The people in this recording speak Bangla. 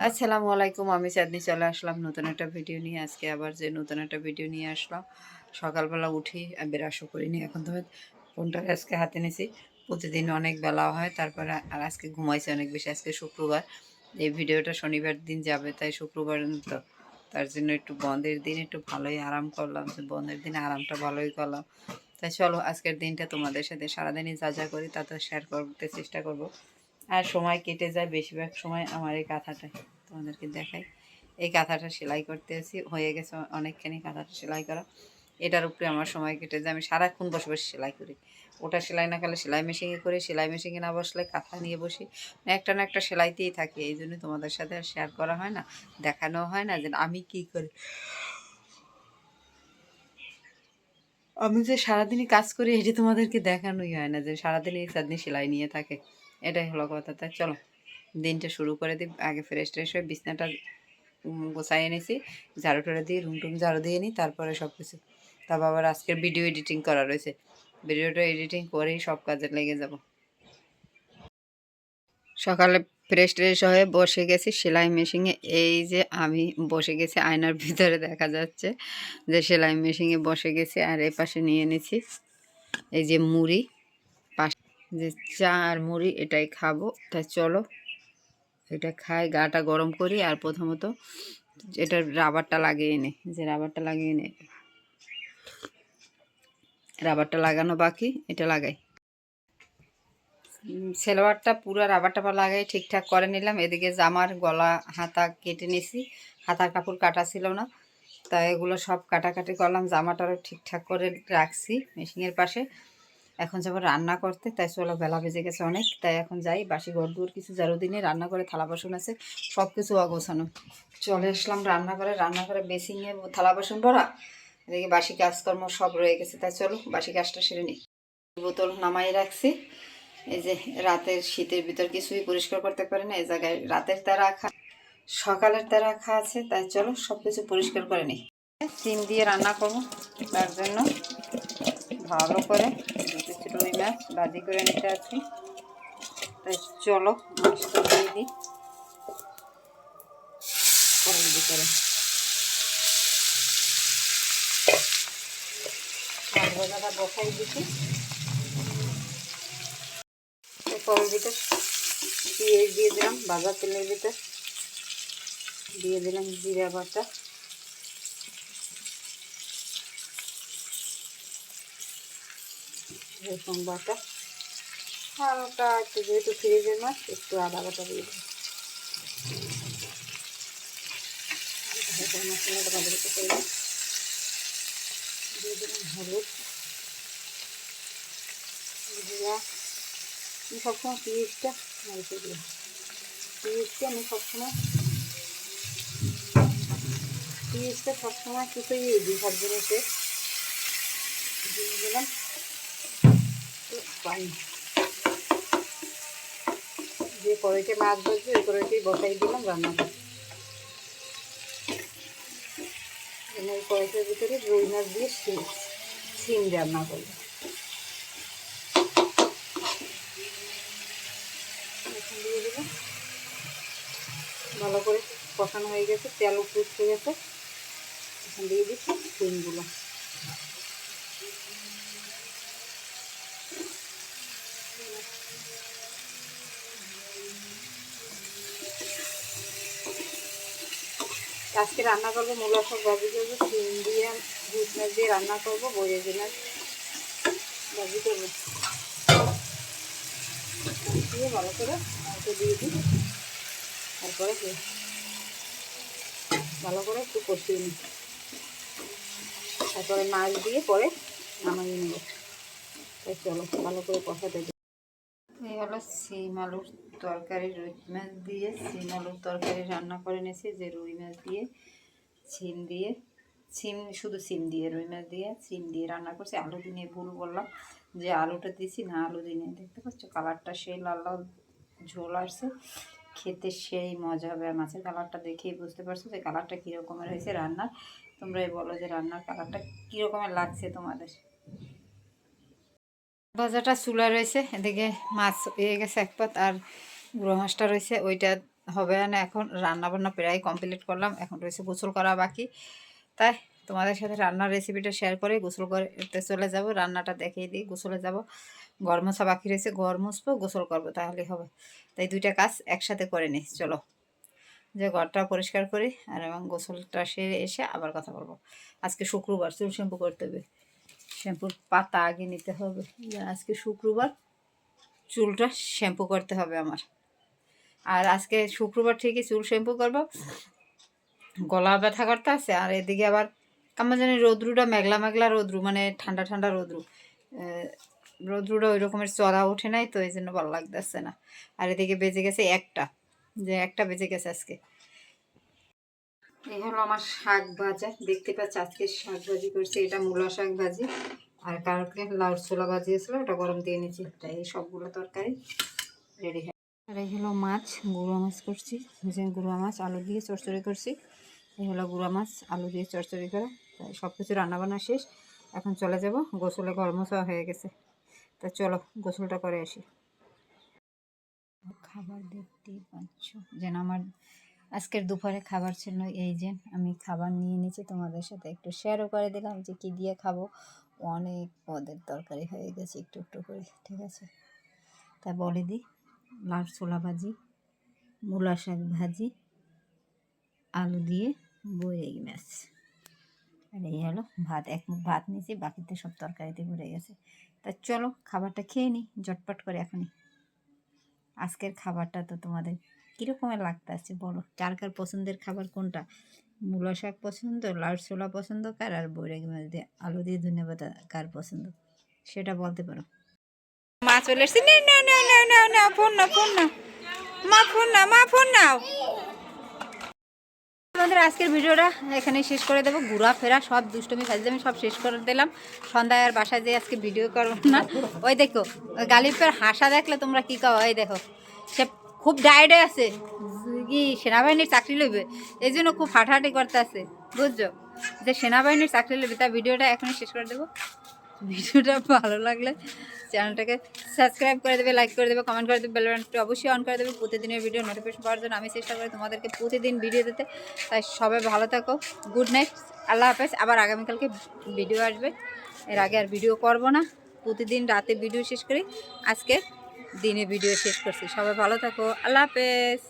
আসসালামু আলাইকুম। আমি চাঁদনি চলে আসলাম নতুন একটা ভিডিও নিয়ে। আজকে আবার যে নতুন একটা ভিডিও নিয়ে আসলাম। সকালবেলা উঠি ব্রাশও করিনি, এখন তো ফোনটা আজকে হাতে নিয়েছি। প্রতিদিন অনেক বেলা হয়, তারপরে আর আজকে ঘুমাইছে অনেক বেশি। আজকে শুক্রবার, এই ভিডিওটা শনিবার দিন যাবে, তাই শুক্রবার তো তার জন্য একটু বন্ধের দিন একটু ভালোই আরাম করলাম। বন্ধের দিনে আরামটা ভালোই করলাম। তাই চলো আজকের দিনটা তোমাদের সাথে সারাদিনই যা যা করি তা তো শেয়ার করতে চেষ্টা করব। আর সময় কেটে যায়, বেশিরভাগ সময় আমার এই কাঁথাটায় তোমাদেরকে দেখাই। এই কাঁথাটা সেলাই করতে আসি, হয়ে গেছে অনেকখানি কাঁথাটা সেলাই করা। এটার উপরে আমার সময় কেটে যায়, আমি সারাক্ষণ বসে বসে সেলাই করি। ওটা সেলাই না করলে সেলাই মেশিনে করি, সেলাই মেশিনে না বসলে কাঁথা নিয়ে বসি, একটা না একটা সেলাইতেই থাকি। এই জন্য তোমাদের সাথে আর শেয়ার করা হয় না, দেখানো হয় না যে আমি কী করি। আমি যে সারাদিনই কাজ করি এটি তোমাদেরকে দেখানোই হয় না, যে সারাদিন এই চাঁদনি সেলাই নিয়ে থাকে। এটাই হলো কথা। তাই চলো দিনটা শুরু করে দিই। আগে ফ্রেশ ট্রেশ হয়ে বিছনাটা গোছাই এনেছি, ঝাড়ু টাড়ু দিয়ে রুম টুম ঝাড়ু দিয়ে নিই, তারপরে সব কিছু। তারপর আবার আজকের ভিডিও এডিটিং করা রয়েছে, ভিডিওটা এডিটিং করেই সব কাজে লেগে যাব। সকালে ফ্রেশ ট্রেশ হয়ে বসে গেছি সেলাই মেশিনে। এই যে আমি বসে গেছি, আয়নার ভিতরে দেখা যাচ্ছে যে সেলাই মেশিনে বসে গেছি। আর এ পাশে নিয়ে নিয়েছি এই যে মুড়ি, পাশে যে চা আর মুড়ি, এটাই খাবো। তাই চলো এটা খাই, গাটা গরম করি। আর প্রথমত এটা রাবারটা লাগিয়ে নে, যে রাবারটা লাগিয়ে নে, রাবারটা লাগানো বাকি, এটা লাগাই। সেলোয়ারটা পুরো রাবার টাবার লাগাই ঠিকঠাক করে নিলাম। এদিকে জামার গলা হাতা কেটে নিছি, হাতার কাপড় কাটা ছিল না, তাই এগুলো সব কাটাকাটি করলাম। জামাটারও ঠিকঠাক করে রাখছি মেশিনের পাশে। এখন যাবো রান্না করতে, তাই চলো বেলা বেজে গেছে অনেক। তাই এখন যাই, বাসি ঘর দুয়ার কিছু ঝাড়ু দিনে, রান্না করে থালা বাসন আছে সব কিছু অগোছানো। চলে আসলাম রান্না করে বেসিংয়ে থালা বাসন ভরা, এদিকে বাসি কাজকর্ম সব রয়ে গেছে। তাই চলো বাসি কাজটা সেরে নিই। বোতল নামাই রাখছি। এই যে রাতের শীতের ভিতর কিছুই পরিষ্কার করতে পারি না, এই জায়গায় রাতের তারা খা, সকালের তারা খা আছে। তাই চলো সব কিছু পরিষ্কার করে নিই। সিম দিয়ে রান্না করবো, তার জন্য ভালো করে দুটো রুই মাছ ভাজি করে নিতে আছি। তাই চলো মাছটা দিয়ে দিই কড়াইয়ের ভিতরে। মাছ ভাজাটা বসাই দিচ্ছি, কড়াইয়ের ভিতর পেঁয়াজ দিয়ে দিলাম, ভাজা তেলের ভিতর দিয়ে দিলাম জিরা বাটা, রসুন বাটা, হালকা একটু, যেহেতু ফ্রিজের মাছ একটু আদা বাটা দিয়ে দিলাম। মশলাটা ভালো করতে পারলাম, দিয়ে দিলাম হলুদ, জিরা। আমি সবসময় পেঁয়াজটা মারিতে দিই, পেঁয়াজটা আমি সবসময় কিছুই দিই, সব জিনিসে দিয়ে দিলাম পানি। যে কড়াইতে মাছ ভাজবে ওই কড়াইতেই বসাই দিলাম রান্না করতে। ওই কড়াইটার ভিতরে রুই মাছ দিয়ে সিম রান্না করবো। এখন দিয়ে দেবো, ভালো করে কষানো হয়ে গেছে, তেল উঠে গেছে। এখন দিয়ে দিচ্ছি সিমগুলো। আজকে রান্না করবো মূলা শাক ভাজি করবো, সিম দিয়ে রুই মাছ দিয়ে রান্না করবো, বইয়ের মাছ ভাজি করবো। দিয়ে ভালো করে মাছটা দিয়ে দিই, তারপরে ভালো করে একটু কষিয়ে নিই, তারপরে মাছ দিয়ে পরে নামিয়ে নেব। তাই চলো ভালো করে কষাতে দিই। এই হলো সিম আলুর তরকারি, রুই মাছ দিয়ে সিম আলুর তরকারি রান্না করে নিয়েছি। যে রুই মাছ দিয়ে সিম দিয়ে, শুধু সিম দিয়ে, রুই মাছ দিয়ে সিম দিয়ে রান্না করছি। আলু দিনে ভুল বললাম, যে আলুটা দিছি না, আলু দিনে। দেখতে পাচ্ছ কালারটা সেই লাল লাল ঝোল আসছে, খেতে সেই মজা হবে। আর মাছের কালারটা দেখেই বুঝতে পারছো যে কালারটা কীরকমের হয়েছে রান্নার। তোমরাই বলো যে রান্নার কালারটা কীরকমের লাগছে তোমাদের। ভাজাটা চুলা রয়েছে, এদিকে মাছ হয়ে গেছে এক পাত, আর গুঁড়ো মাছটা রয়েছে ওইটা হবে না। এখন রান্না বান্না প্রায় কমপ্লিট করলাম, এখন রয়েছে গোসল করা বাকি। তাই তোমাদের সাথে রান্নার রেসিপিটা শেয়ার করে গোসল করতে চলে যাব, রান্নাটা দেখিয়ে দিই। গোসলে যাব, ঘর মোছা বাকি রয়েছে, ঘর মুছবো, গোসল করবো, তাহলেই হবে। তাই দুইটা কাজ একসাথে করে নিই। চলো যে ঘরটা পরিষ্কার করি আর এবং গোসলটা সেরে এসে আবার কথা বলবো। আজকে শুক্রবার, চুল শ্যাম্পু করতে হবে, শ্যাম্পুর পাতা আগে নিতে হবে। আজকে শুক্রবার, চুলটা শ্যাম্পু করতে হবে আমার। আর আজকে শুক্রবার ঠিকই চুল শ্যাম্পু করবো, গলা ব্যথা করতে আছে। আর এদিকে আবার কেমন জানি রৌদ্রুটা মেঘলা মেঘলা রৌদ্রু, মানে ঠান্ডা ঠান্ডা রৌদ্রু, রৌদ্রুটা ওই রকমের চড়া ওঠে নাই, তো এই জন্য ভালো লাগতেছে না। আর এদিকে বেজে গেছে একটা বেজে গেছে আজকে। এই হলো আমার শাক ভাজা, দেখতে পাচ্ছি আজকে শাক ভাজি করছি। এটা মূলা শাক ভাজি, আর কালকে লাউ ছোলা ভাজি ছিল, ওটা গরম দিয়ে নিয়েছি। তাই এই সবগুলো তরকারি রেডি হয়। আর এই হলো মাছ, গুঁড়া মাছ করছি, গুঁড়া মাছ আলু দিয়ে চচ্চড়ি করছি। এই হলো গুঁড়া মাছ আলু দিয়ে চচ্চড়ি করা। তাই সব কিছু রান্নাবান্না শেষ, এখন চলে যাব গোসলে। ঘর মোছা হয়ে গেছে, তা চলো গোসলটা করে আসি। খাবার দেখতেই পাচ্ছ যেন আমার আজকের দুপুরে খাবার ছিল এই যে। আমি খাবার নিয়ে নিয়েছি, তোমাদের সাথে একটু শেয়ারও করে দিলাম যে কী দিয়ে খাবো। অনেক পদের তরকারি হয়ে গেছে একটু একটু করে, ঠিক আছে। তা বলে দিই, লাউ ছোলা ভাজি, মূলা শাক ভাজি, আলু দিয়ে বৈরাগী মাছ, আর এই হলো ভাত। এক মুখ ভাত নিয়েছি, বাকিতে সব তরকারিতে ভরে গেছে। তা চলো খাবারটা খেয়ে নিই ঝটপট করে এখনই। আজকের খাবারটা তো তোমাদের কীরকমের লাগতেছে বলো, কার কার পছন্দের খাবার কোনটা? মূলা শাক পছন্দ, লাউ ছোলা পছন্দ কার, আর বৈরাগী মাছ দিয়ে আলু দিয়ে ধন্যবাদ কার পছন্দ, সেটা বলতে পারো। মা চলে এসছি, ফোন না ফোন না মা, ফোন না মা, ফোন নাও। আমাদের আজকের ভিডিওটা এখানে শেষ করে দেবো। ঘোরাফেরা সব দুষ্টমি ফাজলামি সব শেষ করে দিলাম। সন্ধ্যায় আর বাসায় যেয়ে আজকে ভিডিও করবো না। ওই দেখো গালিবের হাসা দেখলে তোমরা কী কও, ওই দেখো সে খুব ডায়েটে আছে, কি সেনাবাহিনীর চাকরি লইবে, এই জন্য খুব হাঁটাহাঁটি করতে আছে, বুঝছো, যে সেনাবাহিনীর চাকরি লইবে। তাই ভিডিওটা এখনই শেষ করে দেবো। ভিডিওটা ভালো লাগলে চ্যানেলটাকে সাবস্ক্রাইব করে দেবে, লাইক করে দেবে, কমেন্ট করে দেবে, বেল বাটনটি অবশ্যই অন করে দেবে প্রতিদিনের ভিডিও নোটিফিকেশন পাওয়ার জন্য। আমি চেষ্টা করি তোমাদেরকে প্রতিদিন ভিডিও দিতে। তাই সবাই ভালো থাকো, গুড নাইট, আল্লাহ হাফেজ। আবার আগামীকালকে ভিডিও আসবে, এর আগে আর ভিডিও করব না। প্রতিদিন রাতে ভিডিও শেষ করি, আজকে দিনে ভিডিও শেষ করছি। সবাই ভালো থাকো, আল্লাহ হাফেজ।